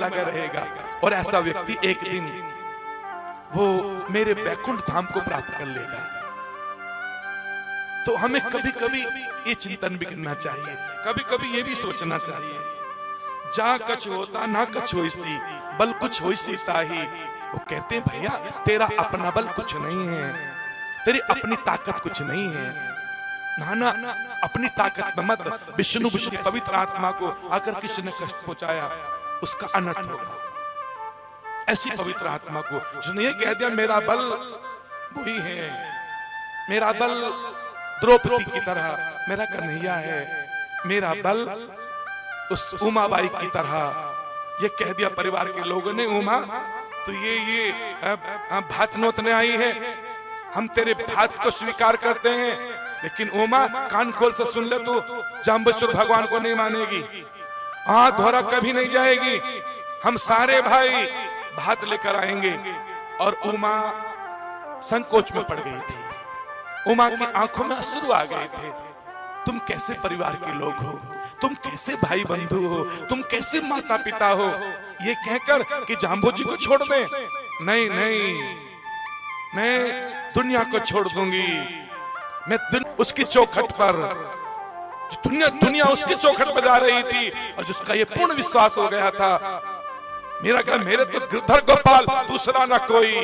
लगा रहेगा। और ऐसा व्यक्ति एक दिन वो मेरे वैकुंठ धाम को प्राप्त कर लेगा। तो हमें कभी कभी ये चिंतन भी करना चाहिए, कभी कभी ये भी सोचना चाहिए, जा कछ होता ना कछ होइसी, बल कुछ होइसी ताही। वो कहते हैं भैया तेरा अपना बल कुछ नहीं है, तेरी अपनी ताकत कुछ नहीं है। ना ना, अपनी ताकत में मत, विष्णु विष्णु पवित्र आत्मा को अगर किसी ने कष्ट पहुंचाया उसका अनर्थ होगा। ऐसी पवित्र आत्मा को जिसने ये कह दिया मेरा बल वही है, मेरा बल द्रौपदी की तरह मेरा कन्हैया है, मेरा बल उस उमाबाई की तरह, ये कह दिया परिवार के लोगों ने, उमा तो ये भात नोतने आई है, हम तेरे भात को स्वीकार करते हैं, लेकिन उमा कान खोल से सुन ले, तू जाम्बेश्वर भगवान को नहीं मानेगी, धोरा कभी नहीं जाएगी, हम सारे भाई भात लेकर आएंगे। और उमा संकोच में पड़ गई थी, उमा की आंखों में अश्रु आ गए थे। तुम कैसे परिवार के लोग हो, तुम कैसे भाई बंधु हो, तुम कैसे माता पिता हो, ये कहकर कि जाम्बोजी को छोड़ दे। नहीं नहीं, मैं दुनिया को छोड़ दूंगी, मैं उसकी चौखट पर, दुनिया उसकी चौखट पर जा रही थी और जिसका ये पूर्ण विश्वास हो गया था, मेरा क्या, मेरे तो गिरधर गोपाल दूसरा ना कोई,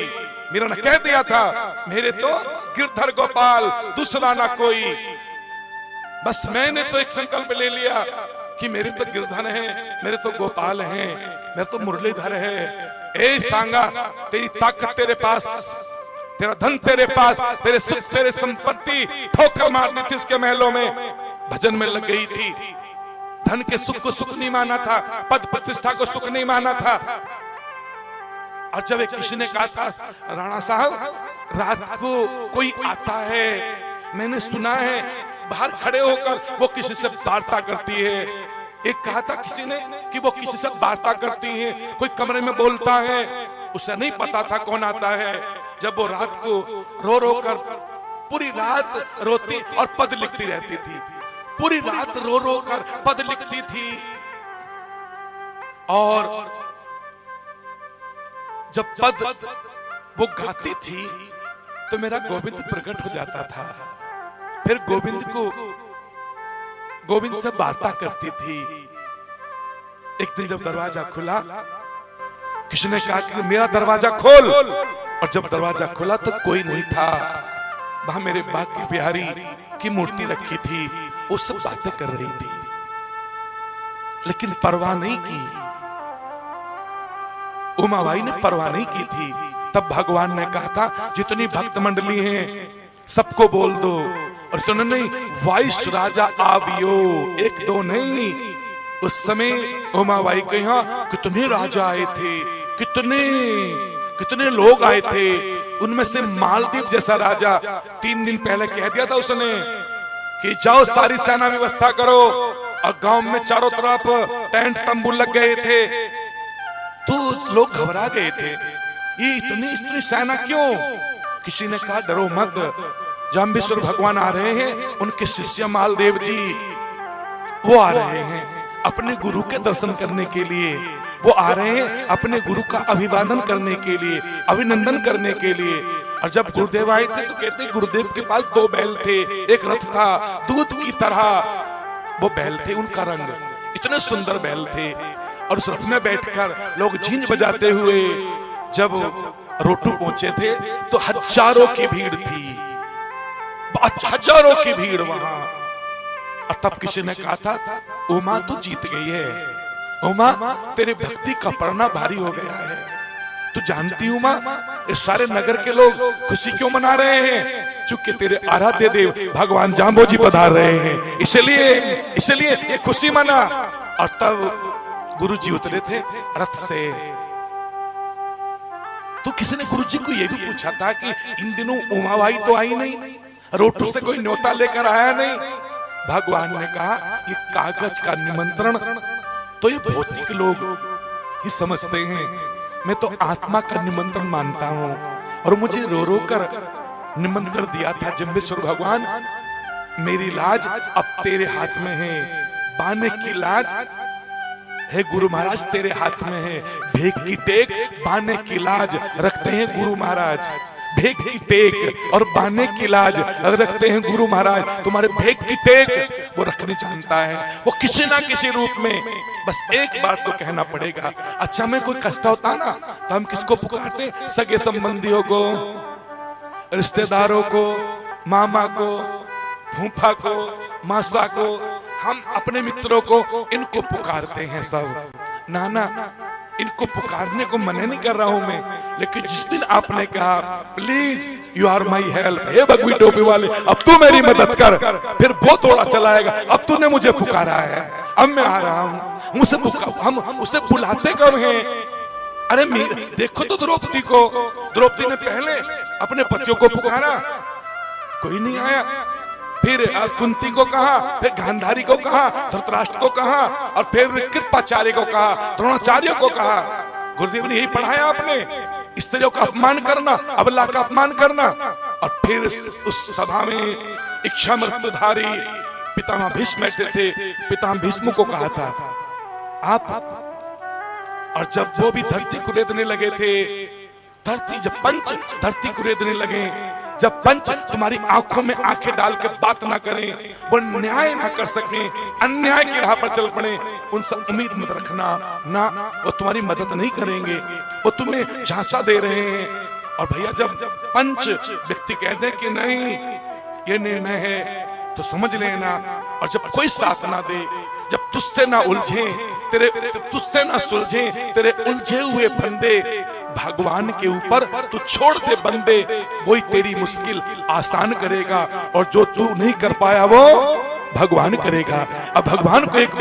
मेरा ने कह दिया था मेरे तो गिरधर गोपाल दूसरा ना कोई। बस मैंने तो एक संकल्प ले लिया कि मेरे तो गिरधर है, मेरे तो गोपाल हैं, मेरे तो मुरलीधर है। ए सांगा, तेरी ताकत तेरे पास, तेरा धन तेरे पास, तेरे सुख तेरे संपत्ति ठोकर मारनी थी उसके महलों में, भजन में लग गई थी। धन के सुख को सुख नहीं माना था, पद प्रतिष्ठा को सुख नहीं माना था। और जब एक किसी ने कहा था राणा साहब रात को कोई आता है, मैंने सुना है बाहर खड़े होकर वो किसी से वार्ता करती है। एक कहा था किसी ने कि वो किसी से वार्ता करती है, कोई कमरे में बोलता है, उसे नहीं पता था कौन आता है। जब वो रात को रो रो कर पूरी रात रोती और पद लिखती रहती थी, पूरी रात रो रो कर पद लिखती थी। और जब पद वो गाती थी तो मेरा गोविंद प्रकट हो जाता था। फिर गोविंद से वार्ता करती थी। एक दिन जब दरवाजा खुला, किसी ने कहा कि मेरा दरवाजा खोल, और जब दरवाजा खुला तो कोई नहीं था। वहां मेरे बाकी बिहारी की मूर्ति रखी थी, वो सब बातें कर रही थी, लेकिन परवाह नहीं की। उमाबाई ने परवाह नहीं की थी। तब भगवान ने कहा था जितनी भक्त मंडली हैं सबको बोल दो, और तो नहीं वाइस राजा आवियो, एक दो नहीं। उस समय उमाबाई के यहाँ कितने राजा आए थे, कितने लोग आए थे। उनमें से मालदीव जैसा राजा 3 दिन पहले कह दिया था उसने कि जाओ सारी सेना व्यवस्था करो, और गांव में चारों तरफ टेंट तंबू लग गए थे। तो लोग घबरा गए थे, ये इतनी सेना क्यों? किसी ने कहा डरो मत, जाम्बेश्वर भगवान आ रहे हैं, उनके शिष्य मालदेव जी वो आ रहे हैं अपने गुरु के दर्शन करने के लिए, वो आ रहे हैं अपने गुरु का अभिवादन करने के लिए, अभिनंदन करने के लिए। और जब गुरुदेव आए थे तो कहते गुरुदेव के पास 2 बैल थे, एक रथ था दूध की तरह, वो बैल थे, उनका रंग इतने सुंदर बैल थे। और उस रथ में बैठकर लोग झींझ बजाते हुए जब रोटू पहुंचे थे तो हजारों की भीड़ थी, हजारों की भीड़ वहां। और तब किसी ने कहा था उमा तू जीत गई है, उमा तेरे भक्ति का पड़ना भारी हो गया है। तू जानती उमा इस सारे नगर के लोग खुशी क्यों मना रहे हैं? क्योंकि तेरे आराध्य देव भगवान जाम्बोजी पधार रहे हैं, इसलिए ये खुशी मना। और तब गुरु जी उतरे थे रथ से। तो किसी ने गुरु जी को यह भी पूछा था कि इन दिनों उमाबाई तो आई नहीं, रोटू से कोई न्योता लेकर आया नहीं। भगवान ने कहा ये कागज का निमंत्रण तो ये भौतिक लोग ही समझते हैं, मैं तो आत्मा का निमंत्रण मानता हूं। और मुझे रो रो कर निमंत्रण दिया था जम्बेश्वर भगवान, मेरी लाज अब तेरे हाथ में है, बाने की लाज हे गुरु महाराज तेरे हाथ में है भेक की टेक, बाने की लाज रखते हैं गुरु महाराज। भेक की टेक और बाने की लाज रखते हैं गुरु महाराज। तुम्हारे भेक की टेक वो रखने जानता है, वो किसी ना किसी रूप में। बस एक बार तो कहना पड़ेगा। अच्छा में कोई कष्ट होता ना तो हम किसको पुकारते? सगे संबंधियों को, रिश्तेदारों को, मामा को, फूफा को, मासा को, हम अपने मित्रों को, इनको पुकारते हैं सब। नाना इनको पुकारने को मना नहीं कर रहा हूं मैं, लेकिन जिस दिन आपने कहा please you are my help, हे भगवी टोपी वाले अब तू मेरी मदद कर, फिर वो थोड़ा चलाएगा। अब तूने मुझे पुकारा है, अब मैं आ रहा हूं। हम उसे बुलाते कब हैं? अरे देखो तो द्रौपदी को, द्रौपदी ने पहले अपने पतियों को पुकारा, कोई नहीं आया। फिर कुंती को कहा, फिर गांधारी को कहा, धृतराष्ट्र को कहा, और फिर कृपाचार्य को कहा, द्रोणाचार्य को कहा। गुरुदेव ने यही पढ़ाया आपने, स्त्रियों का अपमान करना, अबला का अपमान करना। और फिर उस सभा में इच्छा मृत्युधारी पितामह भीष्म बैठे थे, पितामह भीष्म को कहा था आप। और जब वो भी धरती को रेतने लगे थे, धरती जब पंच धरती को रेतने लगे, जब पंच तुम्हारी आंखों में आंखें डाल के बात ना करें, वो न्याय ना कर सके, अन्याय की राह पर चल पड़े, उनसे उम्मीद मत रखना ना, वो तुम्हारी मदद नहीं करेंगे, वो तुम्हें झांसा दे रहे हैं। और भैया जब पंच व्यक्ति कहते हैं कि नहीं ये निर्णय है तो समझ लेना। और जब कोई साथ ना दे, जब तुझसे ना उलझे तेरे, तुझसे ना सुलझे तेरे उलझे हुए फंदे, भगवान के ऊपर तू छोड़ दे बंदे, वही तेरी मुश्किल आसान करेगा। और जो तू नहीं कर पाया वो भगवान करेगा। अब भगवान को एक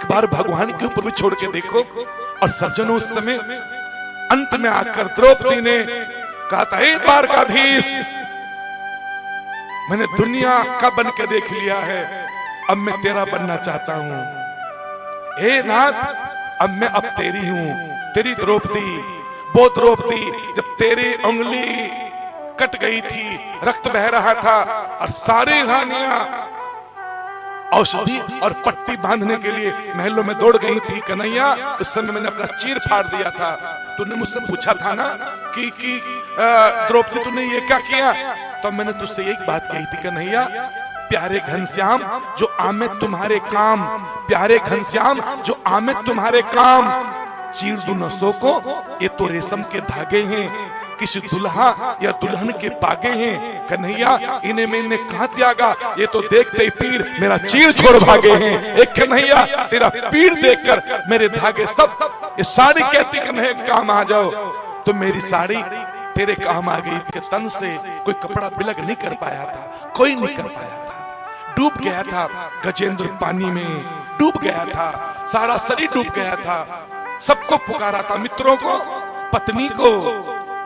बार भगवान के ऊपर भी छोड़ के देखो। और सज्जनों उस समय अंत में आकर द्रौपदी ने कहा था, एक बार का धीश मैंने दुनिया का बन के देख लिया है, अब मैं तेरा बनना चाहता हूं। हे नाथ अब तेरी हूं, तेरी द्रौपदी। वो द्रौपदी जब तेरी उंगली कट गई थी, रक्त बह रहा था, और सारी रानियां औषधि और पट्टी बांधने के लिए महलों में दौड़ गई थी। कन्हैया उस समय मैंने अपना चीर फाड़ दिया था। तूने मुझसे पूछा था ना कि द्रौपदी तूने ये क्या किया, तो मैंने तुझसे एक बात कही थी कन्हैया, प्यारे घनश्याम जो आमे तुम्हारे काम, प्यारे घनश्याम जो आमे तुम्हारे काम, चीर दूं नसों को, ये तो रेशम के धागे हैं, किसी दुल्हा या दुल्हन के पागे हैं। कन्हैया इन्हें मैंने कहां त्यागा, ये तो देखते ही पीर मेरा चीर छोड़ भागे हैं। एक कन्हैया तेरा पीर देखकर मेरे धागे सब, ये साड़ी कहती कन्हैया काम आ जाओ, तो मेरी साड़ी तेरे काम आ गई। के तन से कोई कपड़ा बिलग नहीं कर पाया था, कोई नहीं कर पाया था। डूब गया था गजेंद्र पानी में, डूब गया था, सारा शरीर डूब गया था। सबको पुकारा था, मित्रों को, पत्नी को,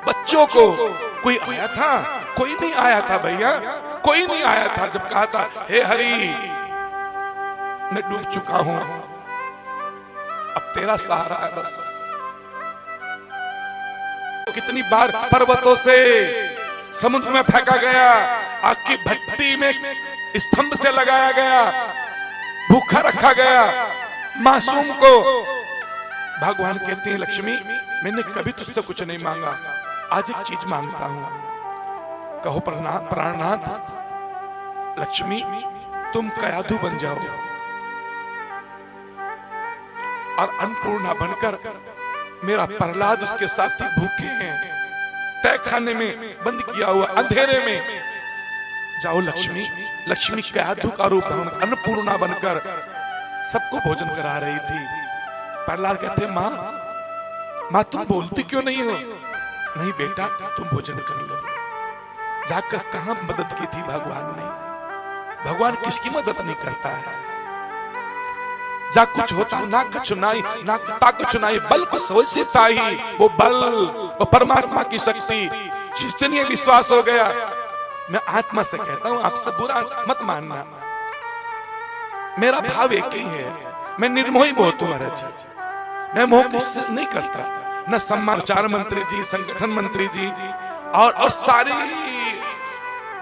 बच्चों को। कोई आया था? कोई नहीं आया था भैया, कोई नहीं आया था। जब कहा था हे हरि मैं डूब चुका हूं, अब तेरा सहारा है बस। कितनी बार पर्वतों से समुद्र में फेंका गया, आग की भट्टी में स्तंभ से लगाया गया, भूखा रखा गया मासूम को। भगवान कहते हैं लक्ष्मी मैंने कभी तुझसे कुछ नहीं मांगा, आज एक चीज मांगता हूं। कहो प्राणनाथ लक्ष्मी तुम कयाधु बन जाओ और अन्नपूर्णा बनकर मेरा प्रहलाद उसके साथी भूखे हैं, तय खाने में बंद किया हुआ अंधेरे में, जाओ लक्ष्मी। लक्ष्मी कयाधु का रूप धारण अन्नपूर्णा बनकर सबको भोजन करा रही थी। प्रहलाद कहते माँ तुम बोलती क्यों नहीं हो? नहीं बेटा तुम भोजन कर लो। जाकर कहां मदद की थी भगवान ने? भगवान किसकी मदद नहीं करता है? जा कुछ होता ना कछुनाई, ना कता कछुनाई, बल को सोचता ही वो बल, वो परमात्मा की शक्ति। जिस दिन ये विश्वास हो गया, मैं आत्मा से कहता हूं आपसे बुरा मत मानना, मेरा भाव एक ही है, मैं निर्मोही बहुत हूं महाराज, मैं मोह किससे नहीं करता। न समाचार मंत्री जी, संगठन मंत्री जी और सारी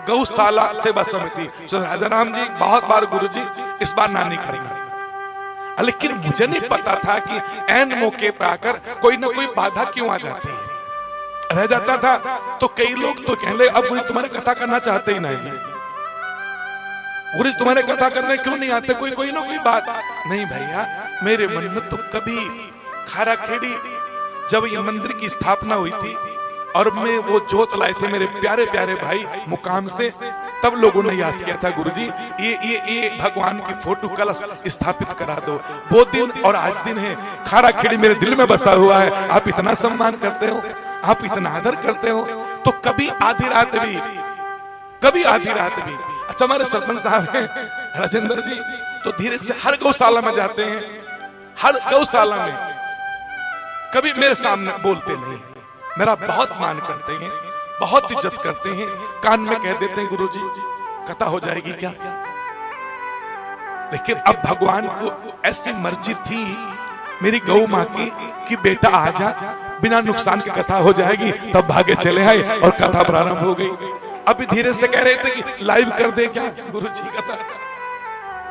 गौशाला सेवा समिति, राजा राम जी बहुत बार गुरु जी इस बार ना नहीं करना, लेकिन मुझे नहीं पता था कि ऐन मौके पर आकर कोई ना कोई बाधा क्यों आ जाती है। रह जाता था तो कई लोग तो कहने अब गुरुजी तुम्हारे कथा करना चाहते ही नहीं जी, गुरुजी तुम्हारे कथा करने क्यों नहीं आते, कोई ना कोई बात नहीं। भैया मेरे मन में तो कभी खारा खेड़ी जब ये मंदिर की स्थापना हुई थी और मैं वो जोत लाए थे मेरे प्यारे प्यारे भाई मुकाम से, तब लोगों ने याद किया था गुरुजी ये भगवान की फोटो कलश स्थापित करा दो। वो दिन और आज दिन है, खारा खेड़ी मेरे दिल में बसा हुआ है। आप इतना सम्मान करते हो, आप इतना आदर करते हो, तो कभी आधी रात भी अच्छा हमारे सरपंच साहब हैं राजेंद्र जी, तो धीरे से हर गौशाला में जाते हैं, हर गौशाला में कभी मेरे सामने बोलते नहीं, मेरा बहुत मान करते हैं, बहुत इज्जत करते हैं, कान में कह देते हैं गुरुजी कथा हो जाएगी क्या। लेकिन अब भगवान को ऐसी मर्जी थी मेरी गौ माँ की कि बेटा आ जा, बिना नुकसान की कथा हो जाएगी। तब भागे चले आए और कथा प्रारंभ हो गई। अभी धीरे से कह रहे थे कि लाइव कर दे क्या गुरुजी कथा,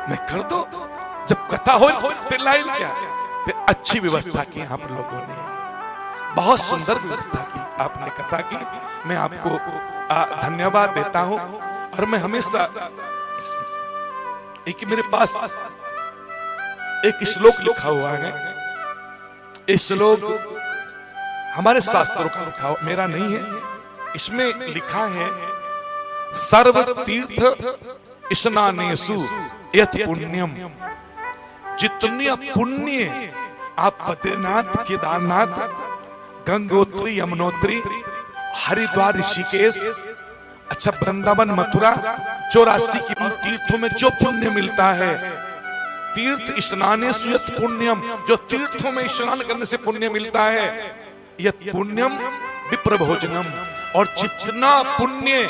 मैं कर दो, जब कथा हो फिर लाइव क्या। फिर अच्छी व्यवस्था की आप लोगों ने, बहुत सुंदर व्यवस्था की आपने कथा की, मैं आपको धन्यवाद देता हूं। और मैं हमेशा एक मेरे पास एक श्लोक लिखा हुआ है, इस श्लोक हमारे शास्त्रों का लिखा हुआ, मेरा नहीं है। इसमें लिखा है सर्व तीर्थ स्नानेषु यत् पुण्यम, जितने पुण्य आप बद्रीनाथ, केदारनाथ, गंगोत्री, यमुनोत्री, हरिद्वार, ऋषिकेश, अच्छा वृंदावन, मथुरा, 84 की तीर्थों में जो पुण्य मिलता है, तीर्थ स्नानेषु यत् पुण्यम, जो तीर्थों में स्नान करने से पुण्य मिलता है, यत् पुण्यम विप्र भोजनम, और जितना पुण्य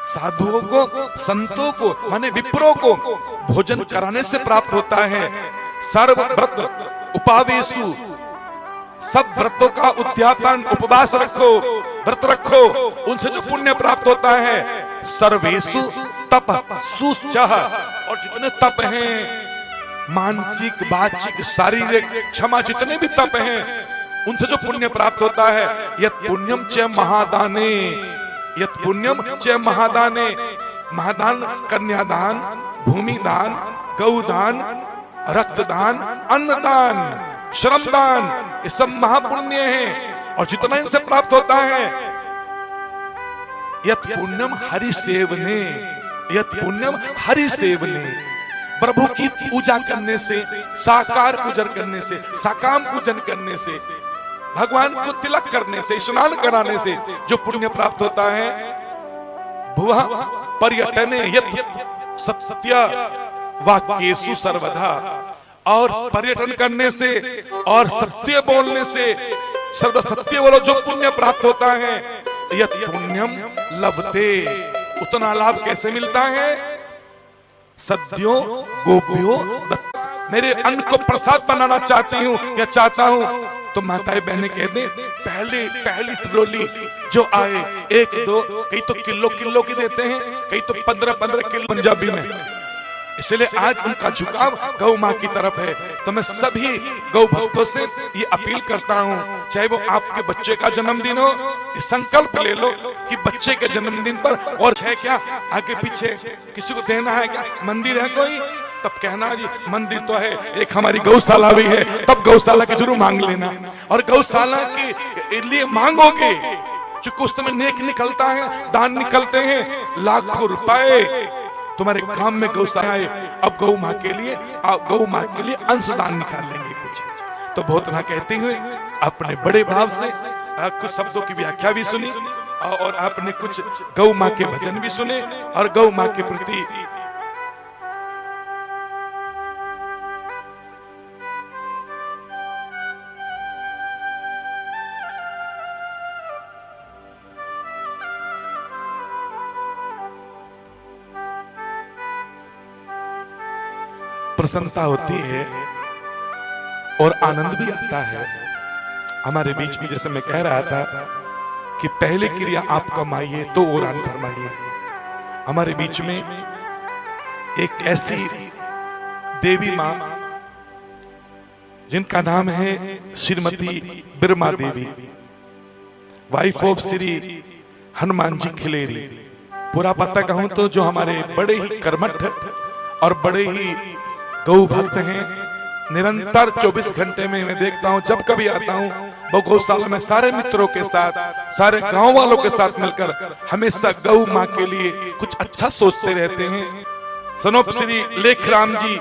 साधुओं को, संतों को, माने विप्रों को भोजन कराने से प्राप्त होता है। सर्व व्रत उपावेशु, सब व्रतों का उद्यापन, उपवास रखो, व्रत रखो, उनसे जो पुण्य प्राप्त होता है। सर्वेषु तप सुचह, और जितने तप हैं मानसिक, वाचिक, शारीरिक, क्षमा, जितने भी तप हैं उनसे जो पुण्य प्राप्त होता है। यत् पुण्यम च महादाने, यत् पुण्यम च महादाने, महादान, कन्यादान, भूमिदान, गौदान, रक्तदान, अन्नदान, श्रमदान, ये सब महापुण्य हैं। और जितना इनसे प्राप्त होता है, यत् पुण्यम हरि सेवने, यत् पुण्यम हरि सेवने, प्रभु की पूजा करने से, साकार पूजन करने से, साकाम पूजन करने से, भगवान को तिलक करने से, स्नान कराने से जो पुण्य प्राप्त होता है। भुवः पर्यटने यत् सत्य वाक्येषु सर्वदा, और पर्यटन करने से और सत्य बोलने से, सर्व सत्य बोलो, जो पुण्य प्राप्त होता है। यत् पुण्यम लभते, उतना लाभ कैसे मिलता है। सद्यो गोप्यो दत्त, मेरे अन्न को प्रसाद बनाना चाहती हूँ या चाहता हूँ, तो माताएं बहनें कह दे पहली ट्रॉली जो आए, 1-2, कई तो किलो की देते हैं, कई तो 15 किलो पंजाबी में। इसलिए आज उनका झुकाव गौ माँ की तरफ है। तो मैं सभी गौ भक्तों से ये अपील करता हूँ, चाहे वो आपके बच्चे का जन्मदिन हो, ये संकल्प ले लो कि बच्चे के जन्मदिन पर, और है क्या आगे पीछे किसी को देना है क्या, मंदिर है कोई, तब कहना जी मंदिर तो है, एक हमारी गौशाला भी है, तब गौशाला की जरूर मांग लेना। और गौशाला के लिए मांगोगे, चूंकि उस समय नेक निकलता है, दान निकलते हैं, लाखों रुपए तुम्हारे काम में गौशाला आए। अब गौ माँ के लिए, गौ माँ के लिए अंशदान निकाल लेंगे कुछ। तो बहुत ना कहते हुए अपने बड़े भाव से कुछ शब्दों की व्याख्या भी सुनी, और आपने कुछ गौ माँ के भजन भी सुने, और गौ माँ के प्रति प्रसन्नता होती है और आनंद भी आता है। हमारे बीच में, जैसे मैं कह रहा था कि पहले क्रिया आप कमाइए तो और आन फरमाइए, हमारे बीच में एक ऐसी देवी माँ जिनका नाम है श्रीमती बिरमा देवी, वाइफ ऑफ श्री हनुमान जी खिलेरी। पूरा पता कहूं तो जो हमारे बड़े ही कर्मठ और बड़े ही गौ भक्त हैं, निरंतर 24 घंटे में मैं देखता हूं, जब कभी आता हूं वो गौशाला में सारे मित्रों के साथ, सारे गांव वालों के साथ मिलकर हमेशा गौ मां के लिए कुछ अच्छा सोचते रहते हैं। सनोप श्री लेखराम जी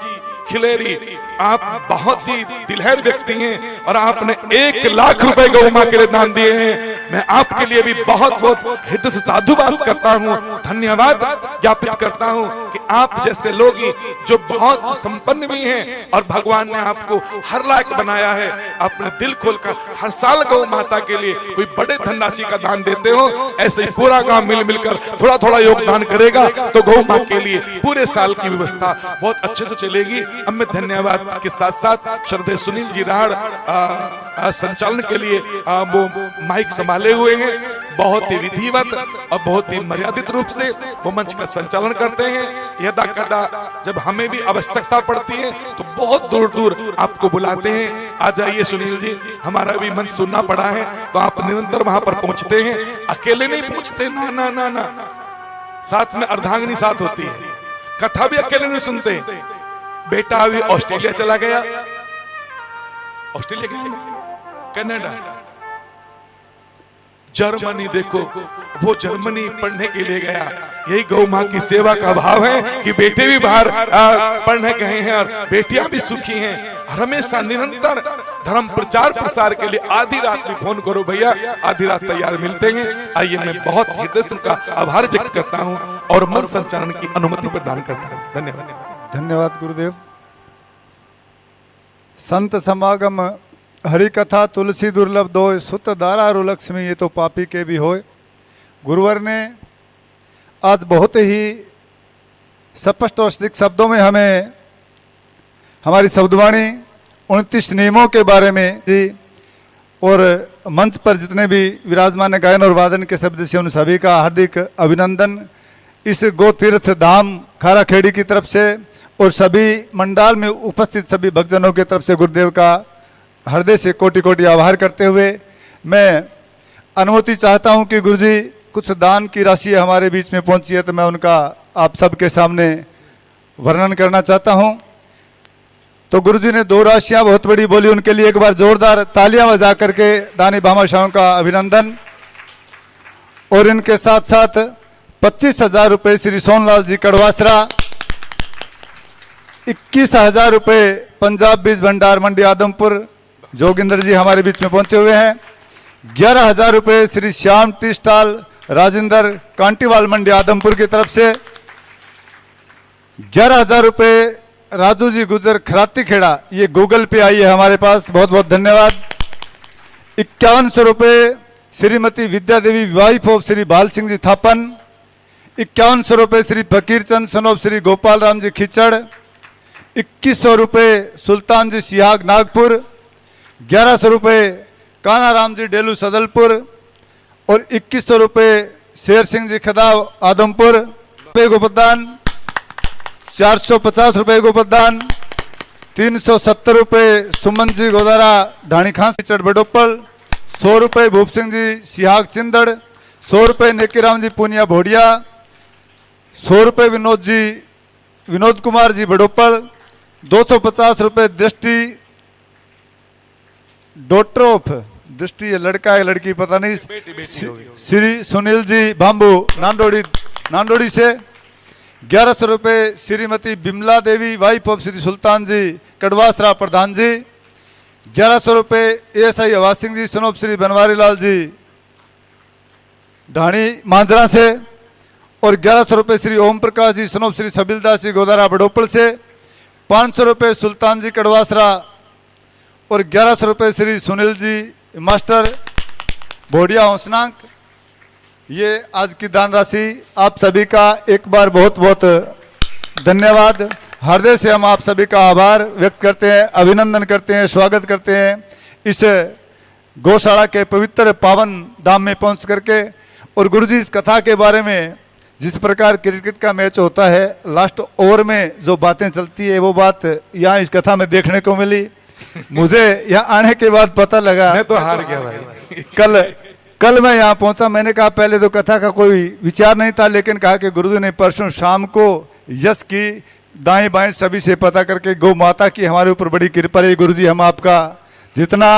खिलेरी, आप बहुत ही दिलहर व्यक्ति हैं और आपने 1 लाख रुपए गौ मां के लिए दान दिए हैं। मैं आपके लिए भी बहुत बहुत हृदय से साधुवाद करता हूं, धन्यवाद ज्ञापित करता हूं कि आप जैसे लोग ही जो बहुत संपन्न भी हैं और भगवान ने आपको हर लायक बनाया है, अपने दिल खोलकर हर साल गौ माता के लिए कोई बड़े धनराशि का दान देते हो। ऐसे ही पूरा गांव मिल मिलकर थोड़ा थोड़ा योगदान करेगा तो गौ मां के लिए पूरे साल की व्यवस्था बहुत अच्छे से चलेगी। अब मैं धन्यवाद के साथ साथ श्रद्धेय सुनील जी राहड़ संचालन के लिए वो माइक संभाले हुए हैं, बहुत ही विधिवत और बहुत ही मर्यादित रूप से वो मंच का संचालन करते हैं। यदा कदा जब हमें भी आवश्यकता पड़ती है तो बहुत दूर दूर आपको बुलाते हैं, आ जाइए सुनील जी, हमारा भी मंच सुनना पड़ा है, तो आप निरंतर वहां पर पहुंचते हैं। अकेले नहीं पहुंचते, ना ना ना ना, साथ में अर्धांगिनी साथ होती है। कथा भी अकेले नहीं सुनते। बेटा अभी ऑस्ट्रेलिया चला गया, ऑस्ट्रेलिया गया, कनाडा, जर्मनी, देखो वो जर्मनी पढ़ने के लिए गया। यही गौ मां की सेवा का भाव है कि बेटे भी बाहर पढ़ने गए हैं और बेटियां भी सुखी हैं। हमेशा निरंतर धर्म प्रचार प्रसार के लिए आधी रात में फोन करो भैया, आधी रात तैयार मिलते हैं। आइए, मैं बहुत हृदय से उनका आभार व्यक्त करता हूं और मन संचालन की अनुमति प्रदान करता हूं। धन्यवाद। धन्यवाद गुरुदेव। संत समागम हरि कथा तुलसी दुर्लभ दोय, सुत दारारु लक्ष्मी ये तो पापी के भी होय। गुरुवर ने आज बहुत ही स्पष्ट और स्पष्ट शब्दों में हमें हमारी शब्दवाणी 29 नियमों के बारे में दी और मंच पर जितने भी विराजमान गायन और वादन के शब्द से उन सभी का हार्दिक अभिनंदन। इस गो तीर्थ धाम खाराखेड़ी की तरफ से और सभी मंडाल में उपस्थित सभी भक्तजनों की तरफ से गुरुदेव का हृदय से कोटि कोटि आभार करते हुए मैं अनुमति चाहता हूं कि गुरुजी कुछ दान की राशि हमारे बीच में पहुंची है, तो मैं उनका आप सबके सामने वर्णन करना चाहता हूं। तो गुरुजी ने 2 राशियां बहुत बड़ी बोली, उनके लिए एक बार जोरदार तालियां बजा करके दानी भामाशाहों का अभिनंदन। और इनके साथ साथ 25,000 रुपये श्री सोनलाल जी कड़वासरा, 21,000 रुपये पंजाब बीज भंडार मंडी आदमपुर जोगिंदर जी हमारे बीच में पहुंचे हुए हैं। 11,000 रुपये श्री श्याम टी स्टॉल राजेंद्र कांटीवाल मंडी आदमपुर की तरफ से। 11,000 रुपये राजू जी गुजर खराती खेड़ा, ये गूगल पे आई है हमारे पास, बहुत बहुत धन्यवाद। 5100 रुपये श्रीमती विद्या देवी वाइफ ऑफ श्री बाल सिंह जी थापन। 5100 रुपये श्री फकीर चंद सनोब श्री गोपाल राम जी खिचड़। 2100 रुपये सुल्तान जी सिहाग नागपुर। 1100 रुपये काना राम जी डेलू सदलपुर और 2100 रुपये शेर सिंह जी खदाव आदमपुर। गोपदान 450 रुपये गोपदान। 370 रुपये सुमन जी गोदारा ढाणी खां खिचड़ बडोपल। 100 रुपये भूप सिंह जी सिहाग चिंदड़। 100 रुपये नेकीराम जी पूनिया भोडिया। 100 रुपये विनोद कुमार जी बडोपल। 250 रुपये दृष्टि डॉक्टर ऑफ दृष्टि, ये लड़का है लड़की पता नहीं, श्री सुनील जी बाम्बू नांदोड़ी से। 1100 रुपये श्रीमती बिमला देवी वाइफ ऑफ श्री सुल्तान जी कड़वासरा प्रधान जी। 1100 रुपये एएसआई हवा सिंह जी सनोप श्री बनवारी लाल जी ढाणी मांजरा से। और 1100 रुपये श्री ओम प्रकाश जी सनोप श्री सबिलदास जी गोदारा बडोपल से। 500 रुपये सुल्तान जी कड़वासरा और 1100 रुपये श्री सुनील जी मास्टर भोडिया हौसनांक। ये आज की दान राशि आप सभी का एक बार बहुत बहुत धन्यवाद। हृदय से हम आप सभी का आभार व्यक्त करते हैं, अभिनंदन करते हैं, स्वागत करते हैं इस गौशाला के पवित्र पावन धाम में पहुंच करके। और गुरुजी इस कथा के बारे में, जिस प्रकार क्रिकेट का मैच होता है लास्ट ओवर में जो बातें चलती है वो बात यहाँ इस कथा में देखने को मिली। मुझे यहाँ आने के बाद पता लगा, मैं तो हार गया भाई। कल मैं यहाँ पहुंचा, मैंने कहा पहले तो कथा का कोई विचार नहीं था, लेकिन कहा कि गुरुजी ने परसों शाम को यश की दाएं बाएं सभी से पता करके गौ माता की हमारे ऊपर बड़ी कृपा रही। गुरुजी हम आपका जितना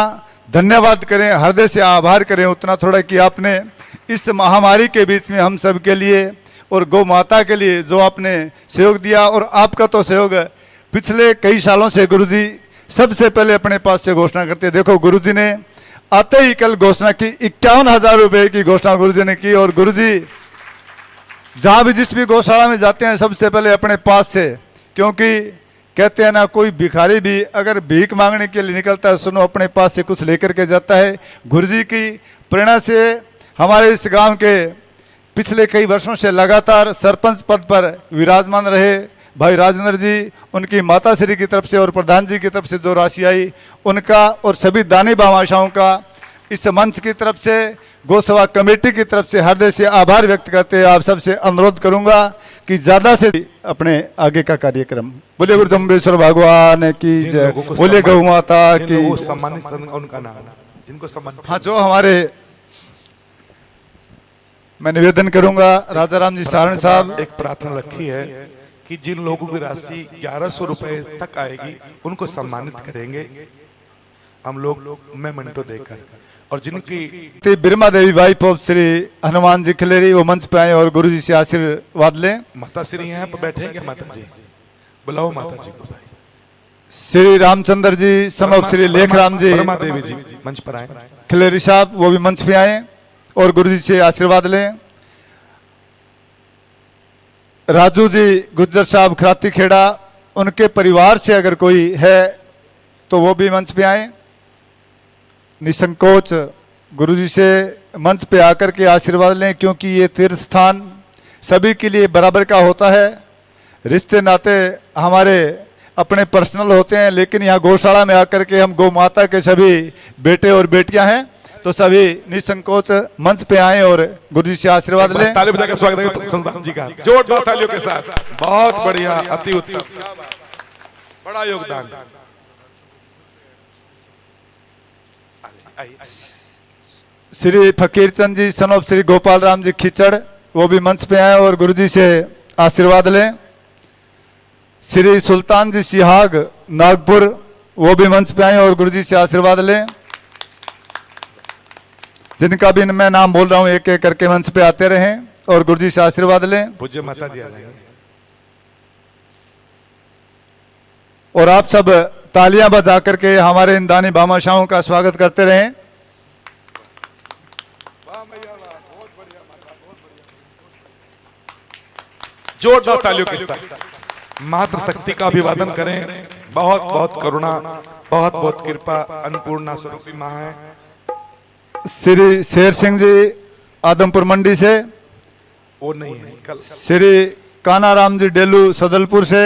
धन्यवाद करें, हृदय से आभार करें उतना थोड़ा कि आपने इस महामारी के बीच में हम सब के लिए और गौ माता के लिए जो आपने सहयोग दिया। और आपका तो सहयोग पिछले कई सालों से गुरुजी सबसे पहले अपने पास से घोषणा करते। देखो गुरुजी ने आते ही कल घोषणा की, 51,000 रुपए की घोषणा गुरुजी ने की। और गुरुजी जहां भी जिस भी गौशाला में जाते हैं सबसे पहले अपने पास से, क्योंकि कहते हैं ना कोई भिखारी भी अगर भीख मांगने के लिए निकलता है सुनो अपने पास से कुछ लेकर के जाता है। गुरुजी की प्रेरणा से हमारे इस गांव के पिछले कई वर्षों से लगातार सरपंच पद पर विराजमान रहे भाई राजेंद्र जी, उनकी माता श्री की तरफ से और प्रधान जी की तरफ से जो राशि आई उनका और सभी दानी भामाशाओं का इस मंच की तरफ से गौसेवा कमेटी की तरफ से हृदय से आभार व्यक्त करते हैं। आप सबसे अनुरोध करूंगा कि ज्यादा से अपने आगे का कार्यक्रम बोले गुरु जम्बेश्वर भगवान की जय, बोले गौ माता की। सम्मानित उनका नाम जिनको सम्मान, हाँ जो हमारे, मैं निवेदन करूंगा राजा राम जी सारण साहब, एक प्रार्थना रखी है कि जिन लोगों की राशि 1100 रुपए तक आएगी उनको सम्मानित करेंगे हम लोग मेमेंटो देकर। और जिनकी बिरमा देवी वाइफ ऑफ श्री हनुमान जी खिलेरी वो मंच पे आए और गुरु जी से आशीर्वाद लें। माता श्री यहाँ पर बैठे क्या माता जी? बुलाओ माता जी को भाई। श्री रामचंद्र जी सन ऑफ श्री लेखराम जी बिरमा देवी जी मंच पर आए। खिलेरी साहब वो भी मंच पे आए और गुरु जी से आशीर्वाद लें। राजू जी गुज्जर साहब खराती खेड़ा, उनके परिवार से अगर कोई है तो वो भी मंच पे आए। निसंकोच गुरुजी से मंच पे आकर के आशीर्वाद लें, क्योंकि ये तीर्थ स्थान सभी के लिए बराबर का होता है। रिश्ते नाते हमारे अपने पर्सनल होते हैं, लेकिन यहाँ गौशाला में आकर के हम गौ माता के सभी बेटे और बेटियां हैं, तो सभी निसंकोच मंच पे आए और गुरुजी से आशीर्वाद लें। ताली बजा के स्वागत करें संतान जी का जोरदार तालियों के साथ। बहुत बढ़िया, अति उत्तम, बड़ा योगदान। श्री फकीर चंद जी सन ऑफ श्री गोपाल राम जी खिचड़ वो भी मंच पे आए और गुरुजी से आशीर्वाद लें। श्री सुल्तान जी सिहाग नागपुर वो भी मंच पे आए और गुरुजी से आशीर्वाद लें। जिनका भी मैं नाम बोल रहा हूं एक एक करके मंच पे आते रहें और गुरुजी से आशीर्वाद लें। पूज्य माता जी आ जाएंगे और आप सब तालियां बजा करके हमारे इन दानी भामाशाहों का स्वागत करते रहें। जोरदार तालियों के साथ मातृ शक्ति का अभिवादन करें। बहुत बहुत करुणा, बहुत बहुत कृपा अन्नपूर्णा स्वरूपी मां है। श्री शेर सिंह जी आदमपुर मंडी से, वो नहीं है कल। श्री कानाराम जी डेलू सदलपुर से,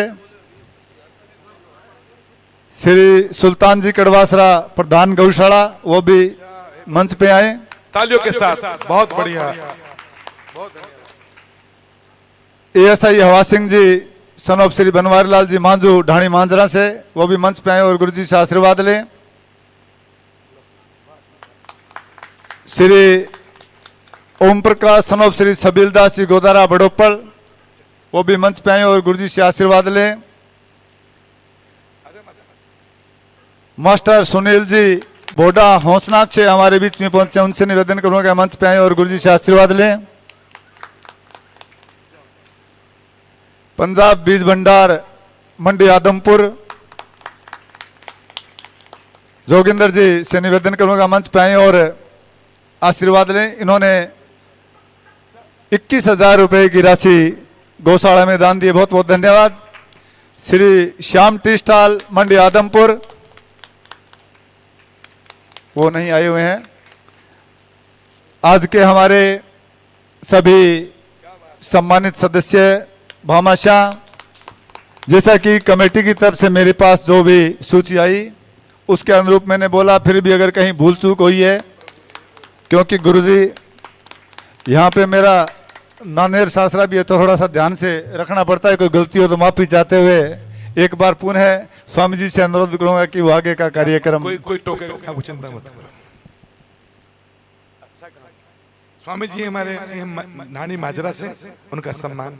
श्री सुल्तान जी कड़वासरा प्रधान गौशाला वो भी मंच पे आए। तालियों के साथ बहुत बढ़िया। एएसआई हवा सिंह जी सन ऑफ श्री बनवारी लाल जी मांझू ढाणी मांजरा से वो भी मंच पे आए और गुरुजी से आशीर्वाद लें। श्री ओम प्रकाश सन ऑफ श्री सबीलदास जी गोदारा बड़ोपल वो भी मंच पे आए और गुरुजी से आशीर्वाद लें। मास्टर सुनील जी बोडा हौसनाक से हमारे बीच में पहुंचे, उनसे निवेदन करूंगा मंच पे आए और गुरुजी से आशीर्वाद लें। पंजाब बीज भंडार मंडी आदमपुर जोगिंदर जी से निवेदन करूंगा मंच पे आए और आशीर्वाद लें। इन्होंने 21,000 रुपए की राशि गौशाला में दान दिए, बहुत बहुत धन्यवाद। श्री श्याम टी स्टॉल मंडी आदमपुर वो नहीं आए हुए हैं। आज के हमारे सभी सम्मानित सदस्य भामाशाह, जैसा कि कमेटी की तरफ से मेरे पास जो भी सूची आई उसके अनुरूप मैंने बोला, फिर भी अगर कहीं भूल चूक हुई है, क्योंकि गुरुजी यहाँ पे मेरा नानेर सासरा भी है तो थोड़ा सा ध्यान से रखना पड़ता है, कोई गलती हो तो माफी चाहते हुए एक बार पुनः स्वामी जी से अनुरोध करूंगा कि वो आगे का कार्यक्रम कोई टोकेगा, आप चिंता मत करो। स्वामी जी हमारे नानी माजरा से, उनका सम्मान।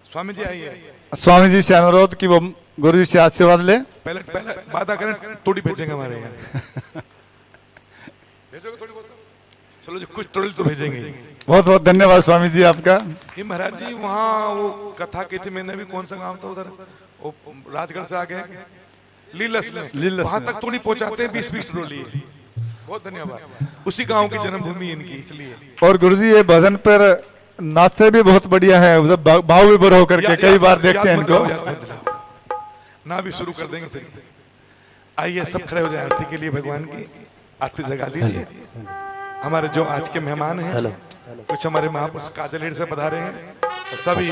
स्वामी जी आइए। स्वामी जी से अनुरोध कि वो गुरु जी से आशीर्वाद ले। पहले वादा करें, थोड़ी भेजेंगे हमारे यहाँ। भेजोगे थोड़ी बहुत? चलो जी, कुछ थोड़ी तो भेजेंगे। बहुत बहुत धन्यवाद स्वामी जी आपका। ये महाराज जी वहाँ वो कथा की थी, मैंने भी कौन सा गांव था उधर, वो राजगढ़ से आगे लीलस में, वहां तक थोड़ी पहुंचाते हैं 20-20 रोली। बहुत धन्यवाद। उसी गांव की जन्मभूमि इनकी, इसलिए। और गुरुजी ये भजन पर नाचते भी बहुत बढ़िया है, भाव भी भर होकर के कई बार देखते हैं इनको। ना भी शुरू कर देंगे फिर। आइए सब खड़े हो जाए आरती के लिए, भगवान की आरती जगा लीजिए। हमारे जो आज के मेहमान हैं, कुछ हमारे महापुरुष काजलेर से पधारे हैं, सभी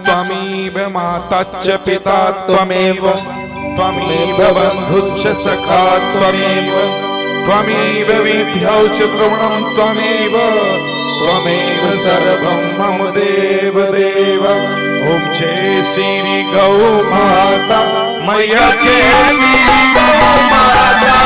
त्वमेव माता च पिता त्वमेव, त्वमेव बन्धुश्च सखा त्वमेव, त्वमेव विद्या च द्रविणं त्वमेव, त्वमेव सर्वं मम देव देव। ओम जय श्री गौ माता मैया, जय श्री गौ माता।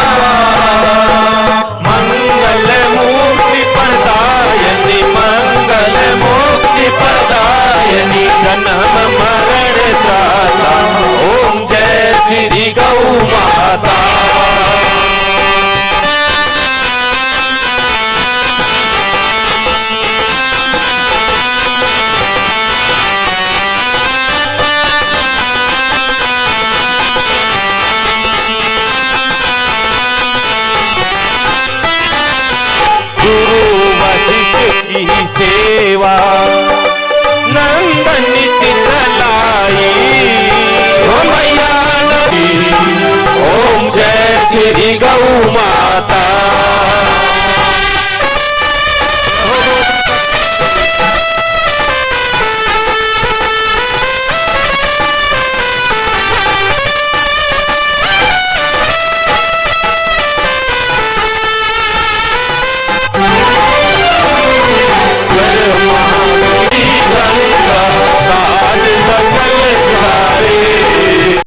मंगल मुक्ति प्रदायिनी, मंगल मुक्ति प्रदायिनी, जन्म मरण त्राता। ओम जय श्री गौ माता। की सेवा नंदन चितलाई, ओ मैया नदी। ओम जय श्री गौ माता।